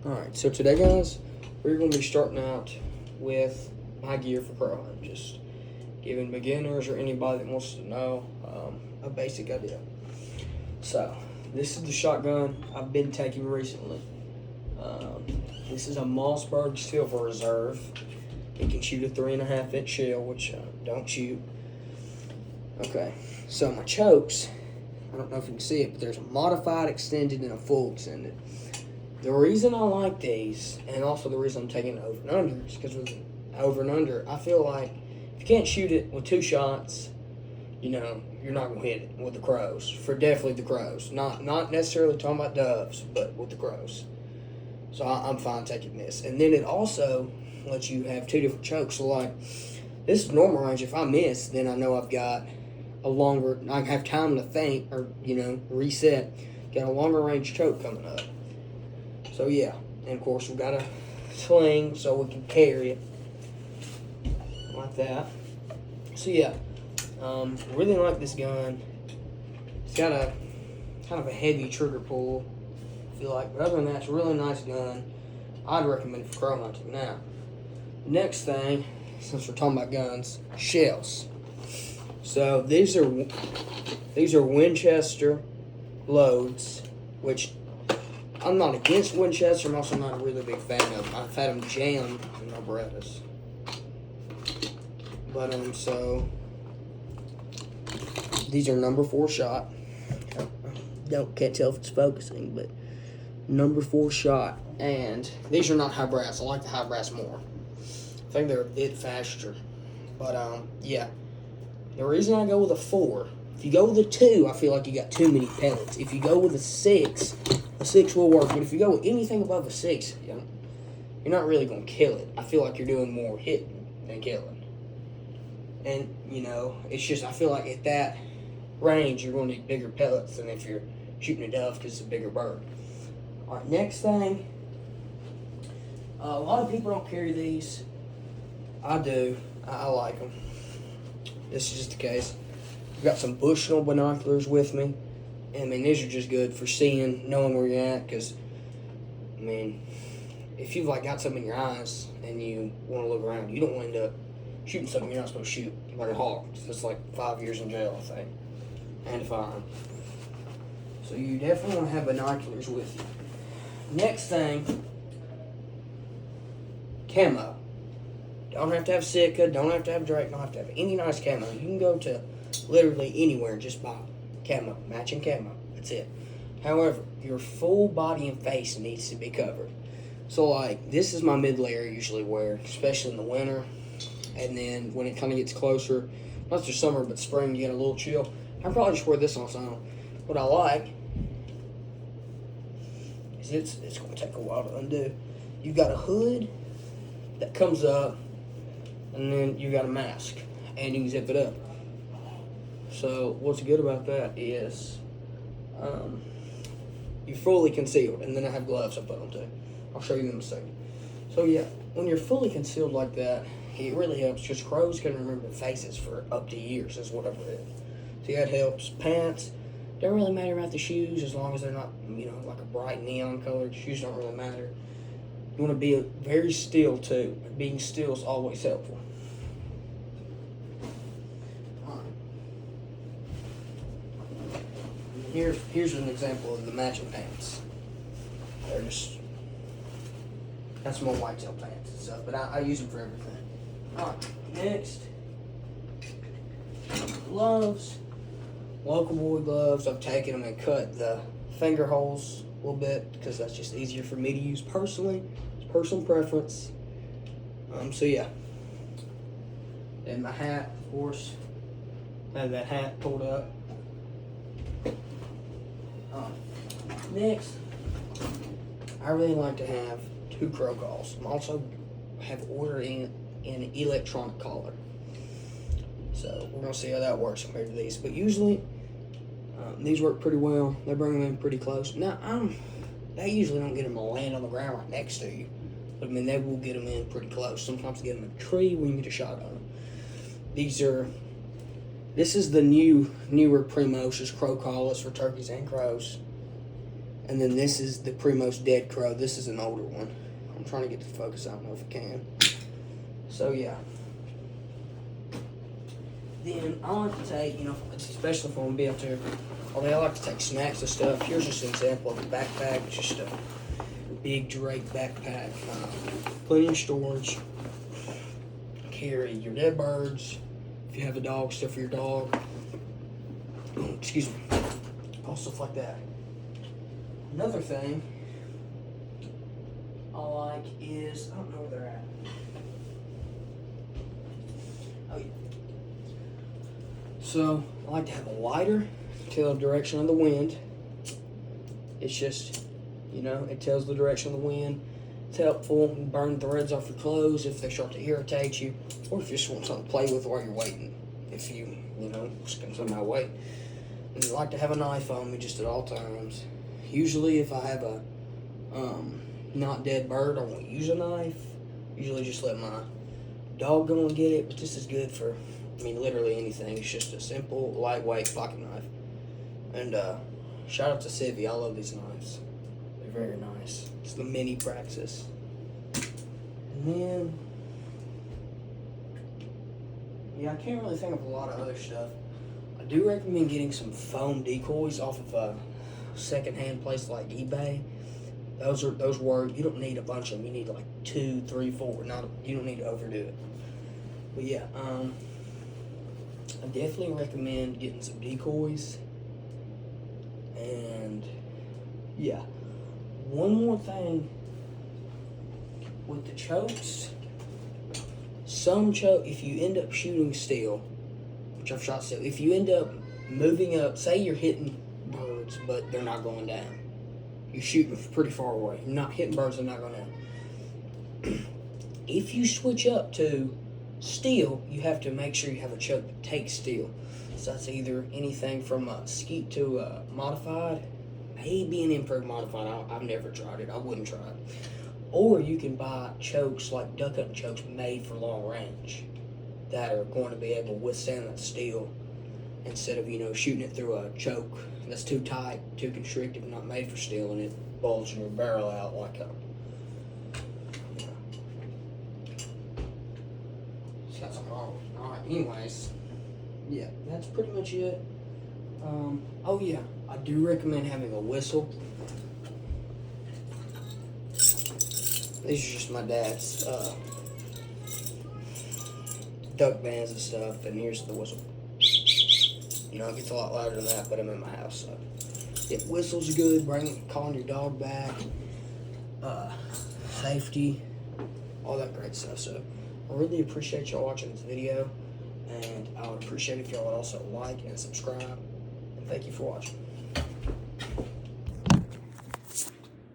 Alright, so today, guys, we're going to be starting out with my gear for crow hunting. Just giving beginners or anybody that wants to know a basic idea. So, this is the shotgun I've been taking recently. This is a Mossberg Silver Reserve. It can shoot a 3.5-inch shell, which don't shoot. Okay, so my chokes, I don't know if you can see it, but there's a modified extended and a full extended. The reason I like these, and also the reason I'm taking it over and under, is because with over and under, I feel like if you can't shoot it with 2 shots, you know, you're not going to hit it with the crows. For definitely the crows. Not necessarily talking about doves, but with the crows. So I'm fine taking this. And then it also lets you have 2 different chokes. So, like, this is normal range. If I miss, then I know I've got a longer, I have time to think or, you know, reset. Got a longer range choke coming up. So, yeah. And, of course, we've got a sling so we can carry it like that. So, yeah. Really like this gun. It's got a kind of a heavy trigger pull, I feel like. But other than that, it's a really nice gun. I'd recommend it for crow hunting. Now, next thing, since we're talking about guns, shells. So these are Winchester loads, which I'm not against Winchester. I'm also not a really big fan of them. I've had them jammed in my Berettas. But so these are number 4 shot. Can't tell if it's focusing, but number 4 shot. And these are not high brass. I like the high brass more. I think they're a bit faster. But yeah. The reason I go with a 4, if you go with a 2, I feel like you got too many pellets. If you go with a 6 will work. But if you go with anything above a 6, you know, you're not really going to kill it. I feel like you're doing more hitting than killing. And, you know, it's just, I feel like at that range, you're going to need bigger pellets than if you're shooting a dove because it's a bigger bird. Alright, next thing. A lot of people don't carry these. I do. I like them. This is just the case. I've got some Bushnell binoculars with me. And, I mean, these are just good for seeing, knowing where you're at. Because, I mean, if you've, like, got something in your eyes and you want to look around, you don't want to end up shooting something you're not supposed to shoot, like a hawk. It's like 5 years in jail, I think. And a fine. So you definitely want to have binoculars with you. Next thing, camo. Don't have to have Sitka, don't have to have Drake, don't have to have any nice camo. You can go to literally anywhere and just buy camo, matching camo. That's it. However, your full body and face needs to be covered. So, like, this is my mid-layer I usually wear, especially in the winter. And then when it kind of gets closer, not just summer, but spring, you get a little chill. I probably just wear this on its own. What I like is it's going to take a while to undo. You've got a hood that comes up, and then you got a mask, and you can zip it up. So what's good about that is you're fully concealed, and then I have gloves I put on too. I'll show you in a second. So yeah, when you're fully concealed like that, it really helps. Just crows can remember faces for up to years, is whatever it is. So that helps. Pants, don't really matter about the shoes as long as they're not, you know, like a bright neon colored. Shoes don't really matter. You want to be very still too. Being still is always helpful. Here's an example of the matching pants. They're just, that's more whitetail pants and stuff, but I use them for everything. Alright, next, gloves. Local boy gloves. I've taken them and cut the finger holes a little bit because that's just easier for me to use personally. It's personal preference. So yeah. And my hat, of course. I have that hat pulled up. Next, I really like to have 2 crow calls. I also have ordered in an electronic collar. So we're going to see how that works compared to these. But usually, these work pretty well. They bring them in pretty close. Now, they usually don't get them to land on the ground right next to you. But, I mean, they will get them in pretty close. Sometimes get them in a tree when you get a shot on them. This is the newer Primos, crow collars for turkeys and crows. And then this is the Primos Dead Crow. This is an older one. I'm trying to get the focus. I don't know if I can. So yeah. Then I like to take, you know, especially if I'm gonna be up there, I like to take snacks and stuff. Here's just an example of a backpack. It's just a big Drake backpack. Plenty of storage. Carry your dead birds. If you have a dog, stuff for your dog. Excuse me. All stuff like that. Another thing I like is, I don't know where they're at. Oh yeah. So I like to have a lighter, tell the direction of the wind. It's just, you know, it tells the direction of the wind. It's helpful. Burn threads off your clothes if they start to irritate you, or if you just want something to play with while you're waiting. If you know, somehow wait. And I like to have a knife on me just at all times. Usually if I have a not dead bird, I won't use a knife. Usually just let my dog go and get it, but this is good for, I mean, literally anything. It's just a simple, lightweight pocket knife. And shout out to Civi. I love these knives. They're very nice. It's the mini Praxis. And then, yeah, I can't really think of a lot of other stuff. I do recommend getting some foam decoys off of a secondhand place like eBay. Those work. You don't need a bunch of them. You need like 2, 3, 4. You don't need to overdo it. But yeah, I definitely recommend getting some decoys. And yeah, one more thing with the chokes. If you end up shooting still, which I've shot still, if you end up moving up, say you're hitting birds, but they're not going down. You're shooting pretty far away. You're not hitting birds, they're not going down. If you switch up to steel, you have to make sure you have a choke that takes steel. So that's either anything from a skeet to a modified, maybe an improved modified. I've never tried it. I wouldn't try it. Or you can buy chokes like duck hunting chokes made for long range that are going to be able to withstand that steel instead of, you know, shooting it through a choke that's too tight, too constrictive, not made for steel, and it bulges your barrel out like a. It's got something wrong. Alright, anyways, yeah, that's pretty much it. Oh yeah, I do recommend having a whistle. These are just my dad's duck bands and stuff, and here's the whistle. You know, it gets a lot louder than that, but I'm in my house, so. Yeah, whistles are good, calling your dog back, safety, all that great stuff. So I really appreciate y'all watching this video, and I would appreciate if y'all would also like and subscribe, and thank you for watching.